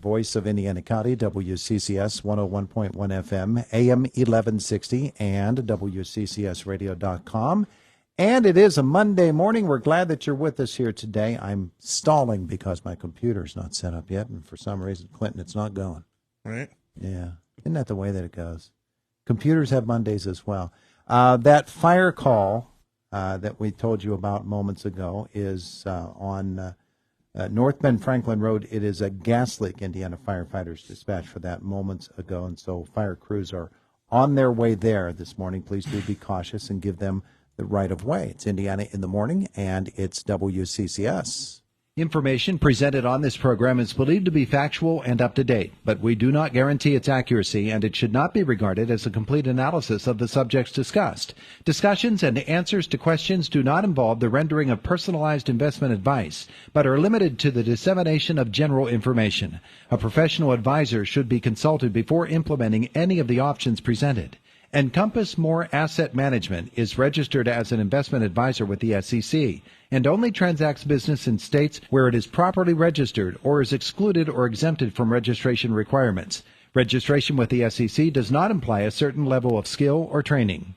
voice of Indiana County, WCCS 101.1 FM, AM 1160, and WCCSradio.com. And it is a Monday morning. We're glad that you're with us here today. I'm stalling because my computer's not set up yet, and for some reason, Clinton, it's not going. Right? Yeah. Isn't that the way that it goes? Computers have Mondays as well. That fire call that we told you about moments ago is on North Bend Franklin Road. It is a gas leak. Indiana firefighters dispatched for that moments ago, and so fire crews are on their way there this morning. Please do be cautious and give them the right of way. It's Indiana in the Morning, and it's WCCS. Information presented on this program is believed to be factual and up to date, but we do not guarantee its accuracy, and it should not be regarded as a complete analysis of the subjects discussed. Discussions and answers to questions do not involve the rendering of personalized investment advice, but are limited to the dissemination of general information. A professional advisor should be consulted before implementing any of the options presented. Encompass More Asset Management is registered as an investment advisor with the SEC and only transacts business in states where it is properly registered or is excluded or exempted from registration requirements. Registration with the SEC does not imply a certain level of skill or training.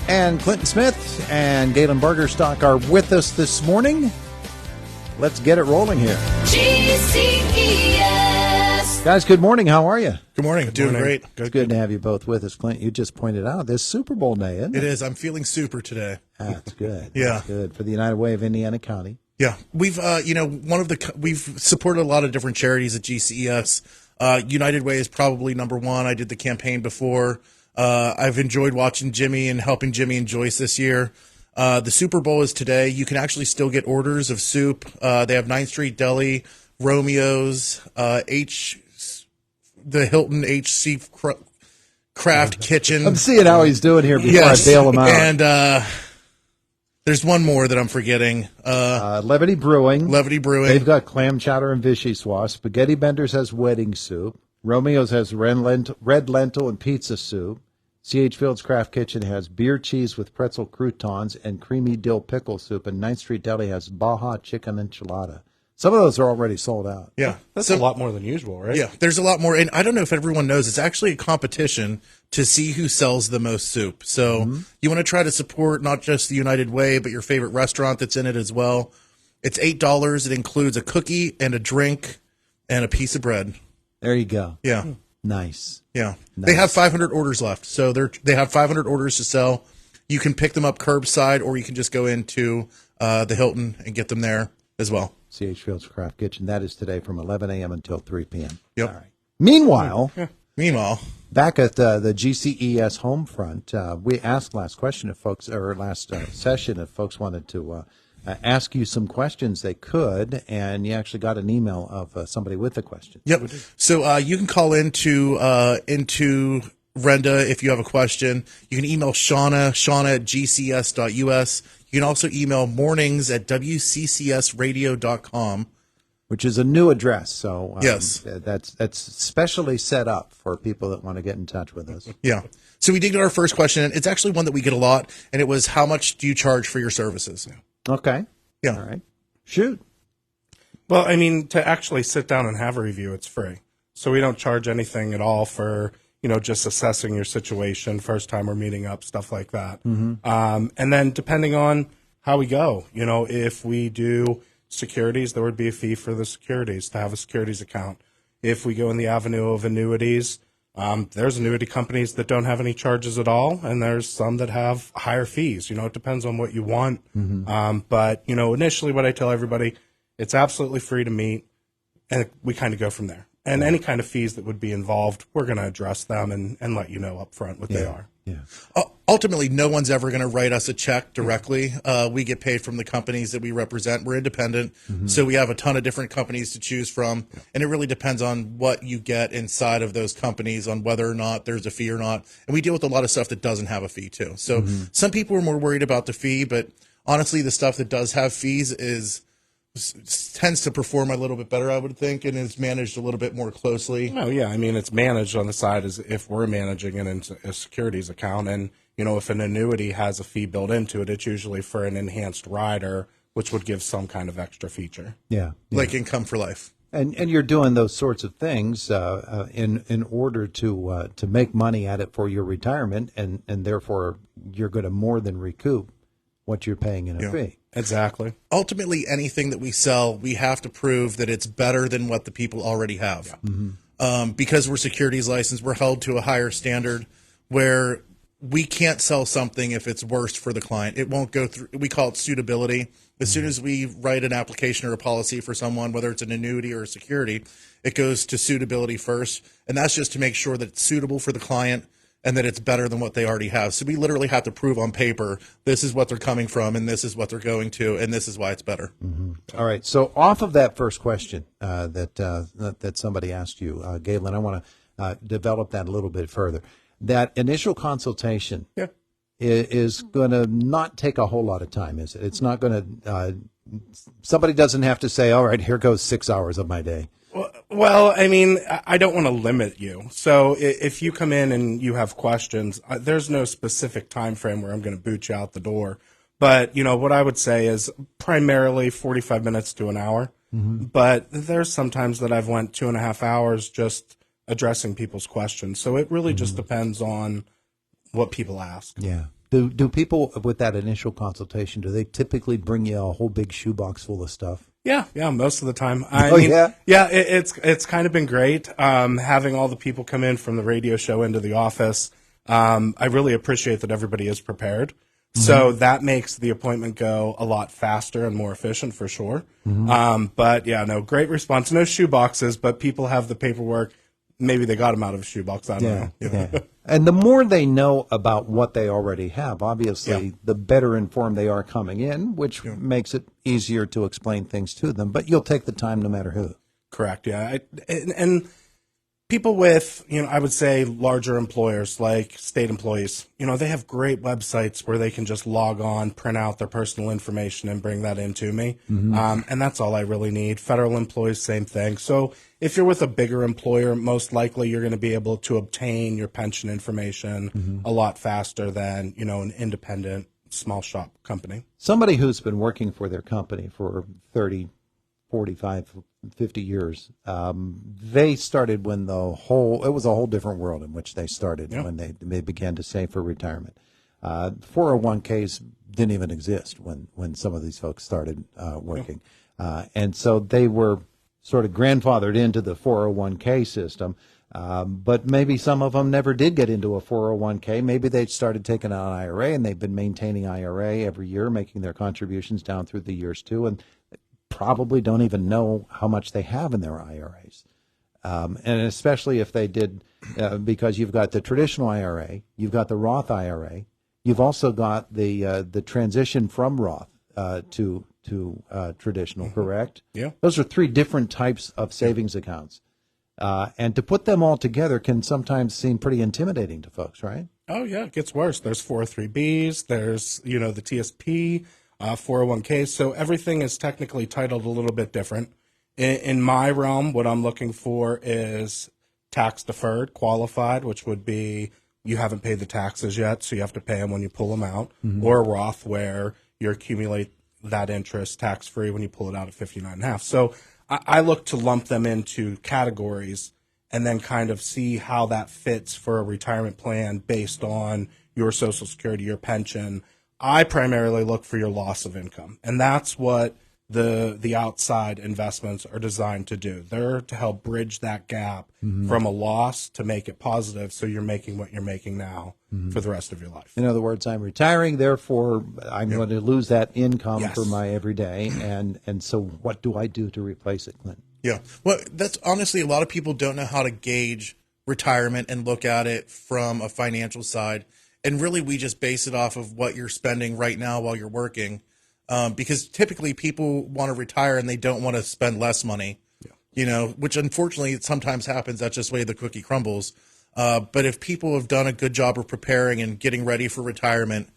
And Clinton Smith and Galen Bargerstock are with us this morning. Let's get it rolling here. GCES. Guys, good morning. How are you? Good morning. Doing great. Good to have you both with us, Clint. You just pointed out this Super Bowl day, isn't it? It is. I'm feeling super today. That's good. Yeah. That's good for the United Way of Indiana County. Yeah. We've, we've supported a lot of different charities at GCES. United Way is probably number one. I did the campaign before. I've enjoyed watching Jimmy and helping Jimmy and Joyce this year. The Super Bowl is today. You can actually still get orders of soup. They have 9th Street Deli, Romeo's, the Hilton HC Craft Kitchen. I'm seeing how he's doing here before I bail him out. And there's one more that I'm forgetting. Levity Brewing. Levity Brewing. They've got clam chowder and vichyssoise. Spaghetti Benders has wedding soup. Romeo's has red lentil and pizza soup. C.H. Field's Craft Kitchen has beer cheese with pretzel croutons and creamy dill pickle soup. And 9th Street Deli has Baja chicken enchilada. Some of those are already sold out. Yeah. That's a lot more than usual, right? Yeah, there's a lot more. And I don't know if everyone knows, it's actually a competition to see who sells the most soup. So you want to try to support not just the United Way, but your favorite restaurant that's in it as well. It's $8. It includes a cookie and a drink and a piece of bread. There you go. Yeah. Nice. Yeah. Nice. They have 500 orders left. So they have 500 orders to sell. You can pick them up curbside, or you can just go into the Hilton and get them there as well. C.H. Field's Craft Kitchen. That is today from 11 a.m. until 3 p.m. Yep. All right. Meanwhile, back at the GCES home front, we asked last session if folks wanted to ask you some questions, they could, and you actually got an email of somebody with a question. Yep. So you can call into Renda if you have a question. You can email Shauna at gcs.us. You can also email mornings@wccsradio.com. Which is a new address, so yes, that's specially set up for people that want to get in touch with us. Yeah. So we did get our first question, and it's actually one that we get a lot, and it was, how much do you charge for your services? Okay. Yeah. All right. Shoot. Well, I mean, to actually sit down and have a review, it's free. So we don't charge anything at all for, just assessing your situation, first time we're meeting up, stuff like that. And then depending on how we go, if we do securities, there would be a fee for the securities to have a securities account. If we go in the avenue of annuities, there's annuity companies that don't have any charges at all, and there's some that have higher fees. It depends on what you want. But, initially what I tell everybody, it's absolutely free to meet, and we kind of go from there. And any kind of fees that would be involved, we're going to address them and let you know up front what they are. Yeah. Ultimately, no one's ever going to write us a check directly. We get paid from the companies that we represent. We're independent, so we have a ton of different companies to choose from, and it really depends on what you get inside of those companies, on whether or not there's a fee or not. And we deal with a lot of stuff that doesn't have a fee, too. So some people are more worried about the fee, but honestly, the stuff that does have fees tends to perform a little bit better, I would think, and is managed a little bit more closely. Oh, yeah. I mean, it's managed on the side as if we're managing it into a securities account. And, if an annuity has a fee built into it, it's usually for an enhanced rider which would give some kind of extra feature. Yeah. like income for life. And you're doing those sorts of things in order to make money at it for your retirement, and therefore you're going to more than recoup what you're paying in a fee. Exactly. Ultimately, anything that we sell, we have to prove that it's better than what the people already have. Yeah. Because we're securities licensed, we're held to a higher standard where we can't sell something if it's worse for the client. It won't go through. We call it suitability. As soon as we write an application or a policy for someone, whether it's an annuity or a security, it goes to suitability first. And that's just to make sure that it's suitable for the client and that it's better than what they already have. So we literally have to prove on paper, this is what they're coming from, and this is what they're going to, and this is why it's better. All right. So off of that first question that somebody asked you, Galen, I want to develop that a little bit further. That initial consultation is going to not take a whole lot of time, is it? It's not going to somebody doesn't have to say, all right, here goes 6 hours of my day. Well, I mean, I don't want to limit you. So if you come in and you have questions, there's no specific time frame where I'm going to boot you out the door. But, what I would say is primarily 45 minutes to an hour. But there's sometimes that I've went 2.5 hours just addressing people's questions. So it really just depends on what people ask. Yeah. Do people with that initial consultation, do they typically bring you a whole big shoebox full of stuff? Yeah, most of the time. It's kind of been great having all the people come in from the radio show into the office. I really appreciate that everybody is prepared. So that makes the appointment go a lot faster and more efficient for sure. But great response. No shoe boxes, but people have the paperwork. Maybe they got them out of a shoebox. I don't know. Yeah. And the more they know about what they already have, obviously, the better informed they are coming in, which makes it easier to explain things to them. But you'll take the time no matter who. Correct. Yeah. And people with, I would say larger employers like state employees, they have great websites where they can just log on, print out their personal information and bring that into me. And that's all I really need. Federal employees, same thing. So if you're with a bigger employer, most likely you're going to be able to obtain your pension information a lot faster than, an independent small shop company. Somebody who's been working for their company for 30, 45, 50 years, they started when it was a whole different world in which they started when they began to save for retirement. 401ks didn't even exist when some of these folks started working. And so they were sort of grandfathered into the 401k system. But maybe some of them never did get into a 401k. Maybe they started taking out an IRA and they've been maintaining IRA every year, making their contributions down through the years too, and probably don't even know how much they have in their IRAs. And especially if they did, because you've got the traditional IRA, you've got the Roth IRA, you've also got the transition from Roth to traditional, correct? Yeah. Those are three different types of savings accounts. And to put them all together can sometimes seem pretty intimidating to folks, right? Oh, yeah, it gets worse. There's 403Bs, there's, the TSP, 401ks. So everything is technically titled a little bit different. In my realm, what I'm looking for is tax deferred, qualified, which would be you haven't paid the taxes yet, so you have to pay them when you pull them out, or Roth, where you accumulate that interest tax free when you pull it out at 59.5. So I look to lump them into categories and then kind of see how that fits for a retirement plan based on your Social Security, your pension. I primarily look for your loss of income, and that's what the outside investments are designed to do. They're to help bridge that gap from a loss to make it positive, so you're making what you're making now for the rest of your life. In other words, I'm retiring, therefore I'm going to lose that income for my everyday, and so what do I do to replace it, Clint? Yeah. Well, that's honestly, a lot of people don't know how to gauge retirement and look at it from a financial side. And really, we just base it off of what you're spending right now while you're working. Because typically people want to retire and they don't want to spend less money, which unfortunately sometimes happens. That's just the way the cookie crumbles. But if people have done a good job of preparing and getting ready for retirement,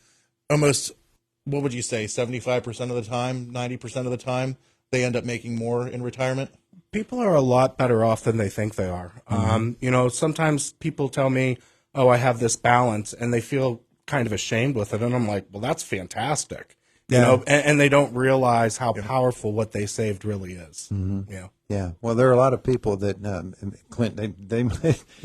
almost, what would you say, 75% of the time, 90% of the time, they end up making more in retirement? People are a lot better off than they think they are. Sometimes people tell me, oh, I have this balance, and they feel kind of ashamed with it. And I'm like, well, that's fantastic. You know, and they don't realize how powerful what they saved really is. Yeah. Yeah. Well, there are a lot of people that, Clint, they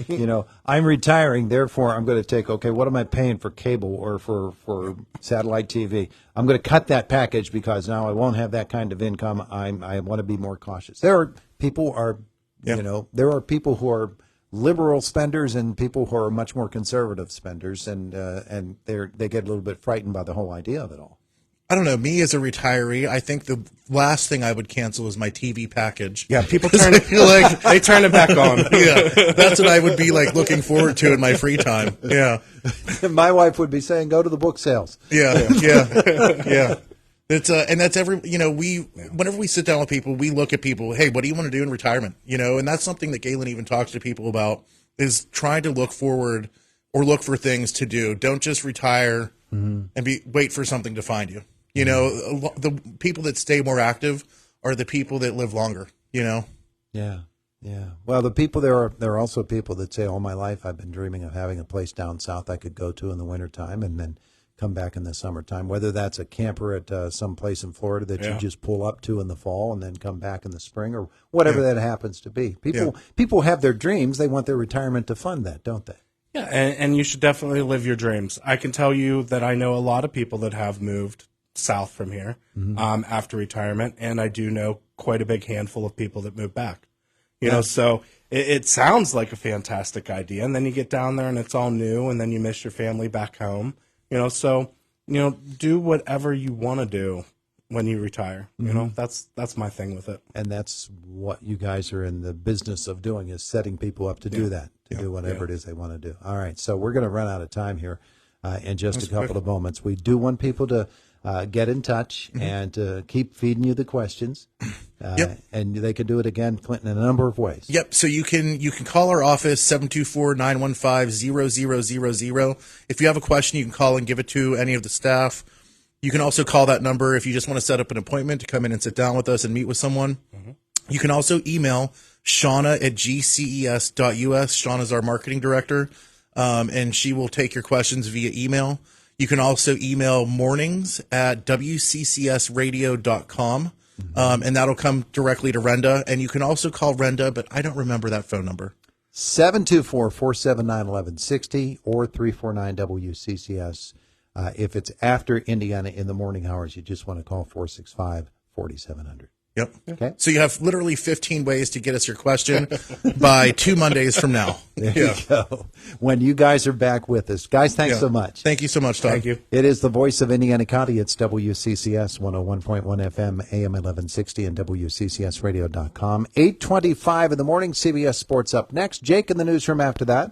you know, I'm retiring, therefore I'm going to take, okay, what am I paying for cable or for satellite TV? I'm going to cut that package because now I won't have that kind of income. I want to be more cautious. There are people you know, there are people who are liberal spenders and people who are much more conservative spenders, and they get a little bit frightened by the whole idea of it all. I don't know. Me as a retiree, I think the last thing I would cancel is my TV package. Yeah, people turn it like they turn it back on. Yeah, that's what I would be like looking forward to in my free time. Yeah, my wife would be saying, "Go to the book sales." Yeah. It's and that's you know, whenever we sit down with people, we look at people. Hey, what do you want to do in retirement? You know, and that's something that Galen even talks to people about, is trying to look forward or look for things to do. Don't just retire and wait for something to find you. You know, the people that stay more active are the people that live longer, you know? Yeah. Well, there are also people that say, all my life I've been dreaming of having a place down south I could go to in the wintertime and then come back in the summertime, whether that's a camper at some place in Florida that you just pull up to in the fall and then come back in the spring, or whatever that happens to be. People have their dreams. They want their retirement to fund that, don't they? Yeah, and you should definitely live your dreams. I can tell you that I know a lot of people that have moved south from here after retirement, and I do know quite a big handful of people that move back. You know, so it sounds like a fantastic idea, and then you get down there and it's all new, and then you miss your family back home. You know, so do whatever you want to do when you retire. You know, that's my thing with it. And that's what you guys are in the business of doing, is setting people up to do that, to do whatever it is they want to do. All right, so we're going to run out of time here in just a couple of moments. We do want people to get in touch and keep feeding you the questions. And they can do it again, Clinton, in a number of ways. Yep. So you can call our office, 724-915-0000. If you have a question, you can call and give it to any of the staff. You can also call that number if you just want to set up an appointment to come in and sit down with us and meet with someone. You can also email Shauna at gces.us. Shauna's our marketing director, and she will take your questions via email. You can also email mornings@wccsradio.com, and that'll come directly to Renda. And you can also call Renda, but I don't remember that phone number. 724-479-1160 or 349-WCCS. If it's after Indiana in the morning hours, you just want to call 465-4700. Yep. Okay. So you have literally 15 ways to get us your question by 2 Mondays from now. There you go. When you guys are back with us. Guys, thanks so much. Thank you so much, Todd. Thank you. It is the voice of Indiana County. It's WCCS 101.1 FM, AM 1160, and WCCSradio.com. 8:25 in the morning. CBS Sports up next. Jake in the newsroom after that.